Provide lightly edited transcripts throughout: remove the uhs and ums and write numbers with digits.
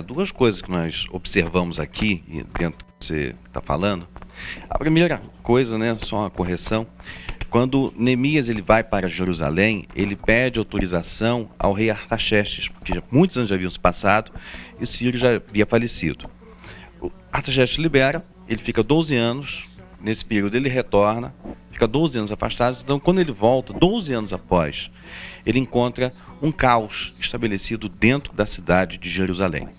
Duas coisas que nós observamos aqui, e dentro do que você está falando. A primeira coisa, né, só uma correção, quando Neemias ele vai para Jerusalém, ele pede autorização ao rei Artaxerxes, porque muitos anos já haviam se passado e o Ciro já havia falecido. O Artaxerxes libera, ele fica 12 anos, nesse período ele retorna, fica 12 anos afastado, então quando ele volta, 12 anos após, ele encontra um caos estabelecido dentro da cidade de Jerusalém.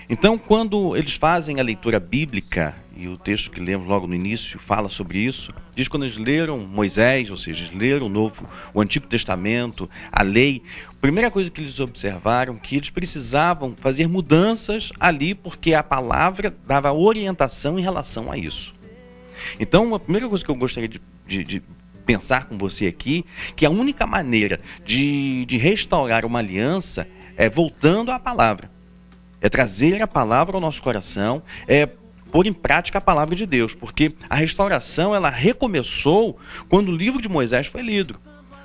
Então, quando eles fazem a leitura bíblica, e o texto que lemos logo no início fala sobre isso, diz que quando eles leram Moisés, ou seja, eles leram o Antigo Testamento, a lei, a primeira coisa que eles observaram é que eles precisavam fazer mudanças ali, porque a palavra dava orientação em relação a isso. Então, a primeira coisa que eu gostaria de pensar com você aqui, que a única maneira de restaurar uma aliança é voltando à palavra. É trazer a palavra ao nosso coração, é pôr em prática a palavra de Deus, porque a restauração ela recomeçou quando o livro de Moisés foi lido.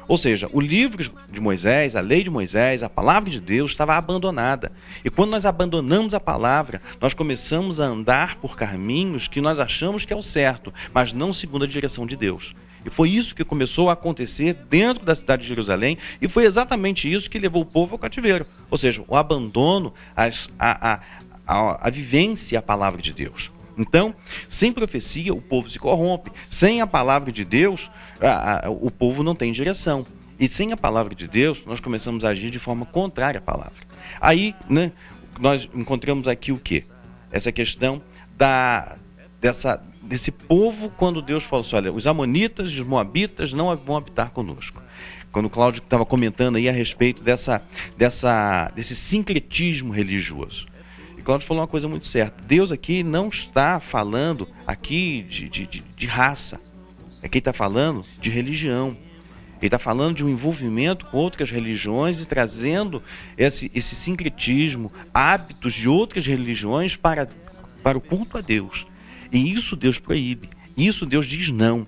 Ou seja, o livro de Moisés, a lei de Moisés, a palavra de Deus estava abandonada. E quando nós abandonamos a palavra, nós começamos a andar por caminhos que nós achamos que é o certo, mas não segundo a direção de Deus. E foi isso que começou a acontecer dentro da cidade de Jerusalém, e foi exatamente isso que levou o povo ao cativeiro. Ou seja, o abandono, a vivência à palavra de Deus. Então, sem profecia, o povo se corrompe. Sem a palavra de Deus, o povo não tem direção. E sem a palavra de Deus, nós começamos a agir de forma contrária à palavra. Aí, né, nós encontramos aqui o quê? Essa questão desse povo, quando Deus falou assim, olha, os amonitas e os moabitas não vão habitar conosco. Quando o Cláudio estava comentando aí a respeito desse sincretismo religioso. E Cláudio falou uma coisa muito certa. Deus aqui não está falando aqui de raça. Aqui está falando de religião. Ele está falando de um envolvimento com outras religiões e trazendo esse sincretismo, hábitos de outras religiões para o culto a Deus. E isso Deus proíbe. Isso Deus diz não.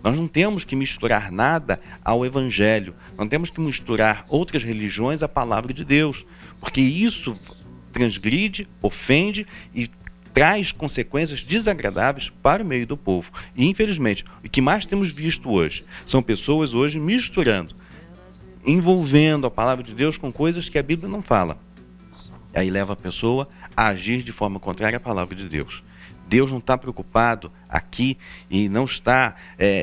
Nós não temos que misturar nada ao Evangelho. Não temos que misturar outras religiões à palavra de Deus. Porque isso transgride, ofende e traz consequências desagradáveis para o meio do povo. E, infelizmente, o que mais temos visto hoje são pessoas hoje misturando, envolvendo a palavra de Deus com coisas que a Bíblia não fala. Aí leva a pessoa a agir de forma contrária à palavra de Deus. Deus não está preocupado aqui e não está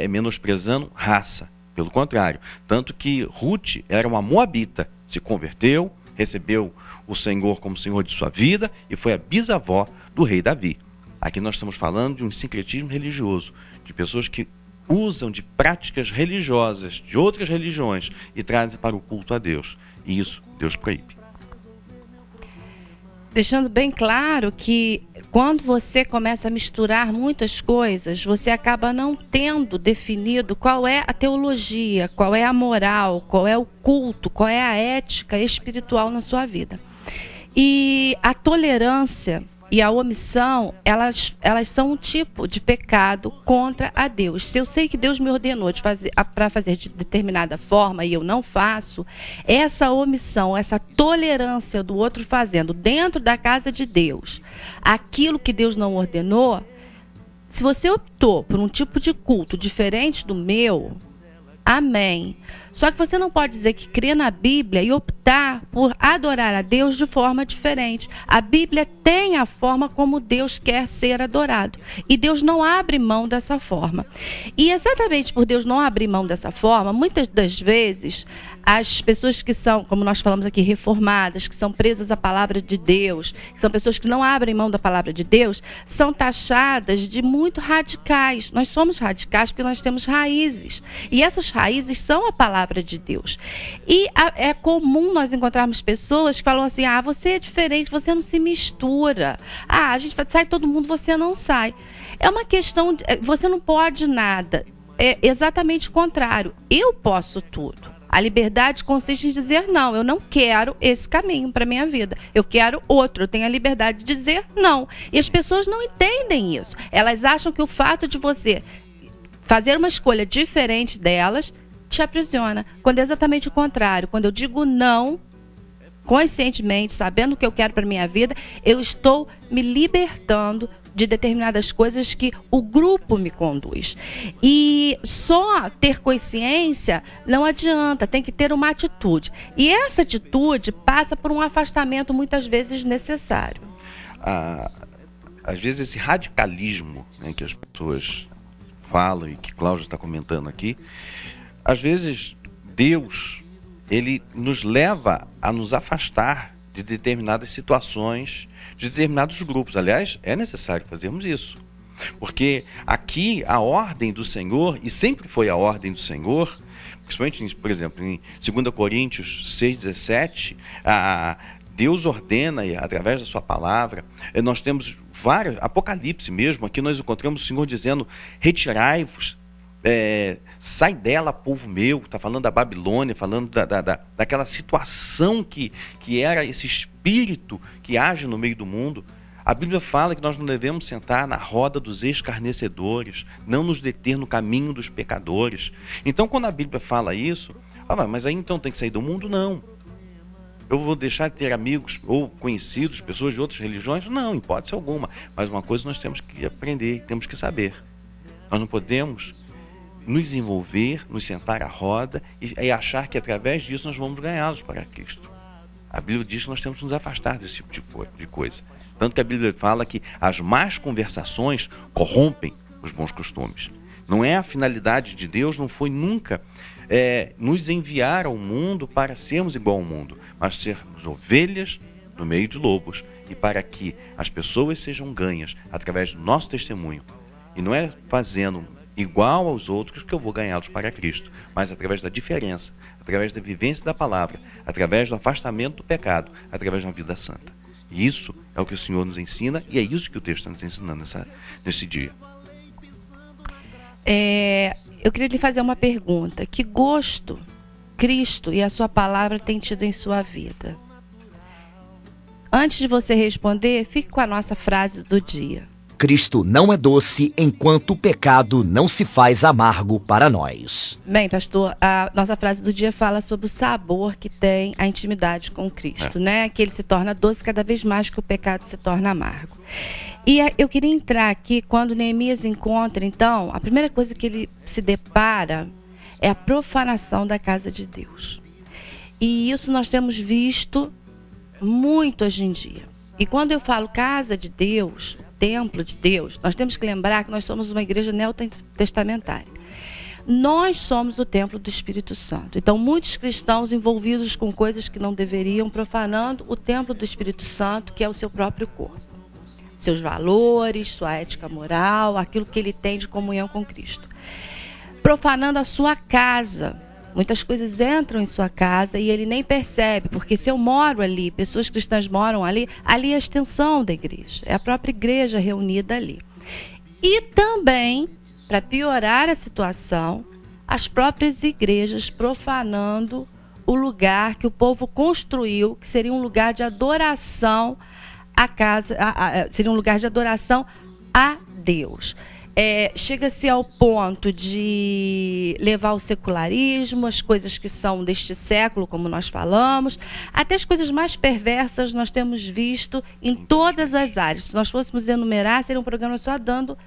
menosprezando raça. Pelo contrário. Tanto que Ruth era uma moabita, se converteu, recebeu o Senhor como Senhor de sua vida e foi a bisavó do rei Davi. Aqui nós estamos falando de um sincretismo religioso, de pessoas que usam de práticas religiosas de outras religiões e trazem para o culto a Deus. E isso Deus proíbe. Deixando bem claro que quando você começa a misturar muitas coisas, você acaba não tendo definido qual é a teologia, qual é a moral, qual é o culto, qual é a ética espiritual na sua vida. E a tolerância e a omissão, elas são um tipo de pecado contra a Deus. Se eu sei que Deus me ordenou para fazer de determinada forma e eu não faço, essa omissão, essa tolerância do outro fazendo dentro da casa de Deus, aquilo que Deus não ordenou, se você optou por um tipo de culto diferente do meu, amém. Só que você não pode dizer que crê na Bíblia e optar por adorar a Deus de forma diferente. A Bíblia tem a forma como Deus quer ser adorado. E Deus não abre mão dessa forma. E exatamente por Deus não abrir mão dessa forma, muitas das vezes, as pessoas que são, como nós falamos aqui, reformadas, que são presas à palavra de Deus, que são pessoas que não abrem mão da palavra de Deus, são taxadas de muito radicais. Nós somos radicais porque nós temos raízes. E essas raízes são a palavra de Deus. E é comum nós encontrarmos pessoas que falam assim, você é diferente, você não se mistura. A gente sai todo mundo, você não sai. É uma questão, você não pode nada. É exatamente o contrário. Eu posso tudo. A liberdade consiste em dizer não, eu não quero esse caminho para a minha vida. Eu quero outro, eu tenho a liberdade de dizer não. E as pessoas não entendem isso. Elas acham que o fato de você fazer uma escolha diferente delas te aprisiona. Quando é exatamente o contrário. Quando eu digo não, conscientemente, sabendo o que eu quero para minha vida, eu estou me libertando de determinadas coisas que o grupo me conduz. E só ter consciência não adianta, tem que ter uma atitude. E essa atitude passa por um afastamento muitas vezes necessário. Às vezes esse radicalismo, né, que as pessoas falam e que Cláudio está comentando aqui, às vezes Deus, ele nos leva a nos afastar de determinadas situações, de determinados grupos. Aliás, é necessário fazermos isso. Porque aqui a ordem do Senhor, e sempre foi a ordem do Senhor, principalmente, por exemplo, em 2 Coríntios 6,17, Deus ordena, através da sua palavra, nós temos vários, Apocalipse mesmo, aqui nós encontramos o Senhor dizendo, retirai-vos, sai dela, povo meu, está falando da Babilônia, falando daquela situação que era esse espírito que age no meio do mundo. A Bíblia fala que nós não devemos sentar na roda dos escarnecedores, não nos deter no caminho dos pecadores. Então, quando a Bíblia fala isso, mas aí então tem que sair do mundo? Não. Eu vou deixar de ter amigos ou conhecidos, pessoas de outras religiões? Não, em hipótese alguma. Mas uma coisa nós temos que aprender, temos que saber. Nós não podemos nos envolver, nos sentar à roda e achar que através disso nós vamos ganhá-los para Cristo. A Bíblia diz que nós temos que nos afastar desse tipo de coisa. Tanto que a Bíblia fala que as más conversações corrompem os bons costumes. Não é a finalidade de Deus, não foi nunca nos enviar ao mundo para sermos igual ao mundo, mas sermos ovelhas no meio de lobos, e para que as pessoas sejam ganhas através do nosso testemunho. E não é fazendo igual aos outros que eu vou ganhá-los para Cristo, mas através da diferença, através da vivência da palavra, através do afastamento do pecado, através de uma vida santa. E isso é o que o Senhor nos ensina, e é isso que o texto está nos ensinando nesse dia. Eu queria lhe fazer uma pergunta. Que gosto Cristo e a sua palavra têm tido em sua vida? Antes de você responder, fique com a nossa frase do dia. Cristo não é doce enquanto o pecado não se faz amargo para nós. Bem, pastor, a nossa frase do dia fala sobre o sabor que tem a intimidade com Cristo, né? Que ele se torna doce cada vez mais que o pecado se torna amargo. E eu queria entrar aqui, quando Neemias encontra, então, a primeira coisa que ele se depara é a profanação da casa de Deus. E isso nós temos visto muito hoje em dia. E quando eu falo casa de Deus, templo de Deus, nós temos que lembrar que nós somos uma igreja neotestamentária. Nós somos o templo do Espírito Santo. Então, muitos cristãos envolvidos com coisas que não deveriam, profanando o templo do Espírito Santo, que é o seu próprio corpo. Seus valores, sua ética moral, aquilo que ele tem de comunhão com Cristo. Profanando a sua casa. Muitas coisas entram em sua casa e ele nem percebe, porque se eu moro ali, pessoas cristãs moram ali é a extensão da igreja, é a própria igreja reunida ali. E também, para piorar a situação, as próprias igrejas profanando o lugar que o povo construiu, que seria um lugar de adoração seria um lugar de adoração a Deus. Chega-se ao ponto de levar o secularismo, as coisas que são deste século, como nós falamos, até as coisas mais perversas nós temos visto em todas as áreas. Se nós fôssemos enumerar, seria um programa só dando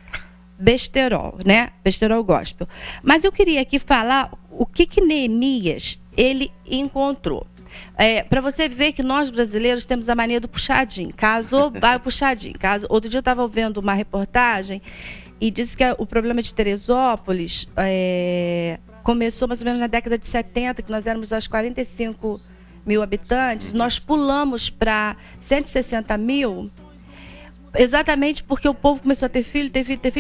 besterol, né? Besterol gospel. Mas eu queria aqui falar o que Neemias ele encontrou. Para você ver que nós brasileiros temos a mania do puxadinho. Casou, vai puxadinho. Outro dia eu estava vendo uma reportagem e disse que o problema de Teresópolis começou mais ou menos na década de 70, que nós éramos aos 45 mil habitantes. Nós pulamos para 160 mil, exatamente porque o povo começou a ter filho,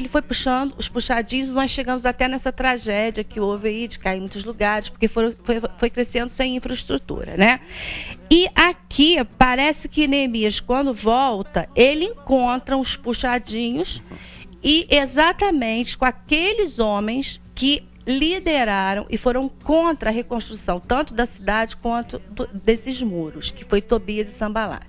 foi puxando os puxadinhos, e nós chegamos até nessa tragédia que houve aí de cair em muitos lugares, porque foi crescendo sem infraestrutura, né? E aqui parece que Neemias, quando volta, ele encontra os puxadinhos e exatamente com aqueles homens que lideraram e foram contra a reconstrução tanto da cidade quanto desses muros, que foi Tobias e Sanbalate.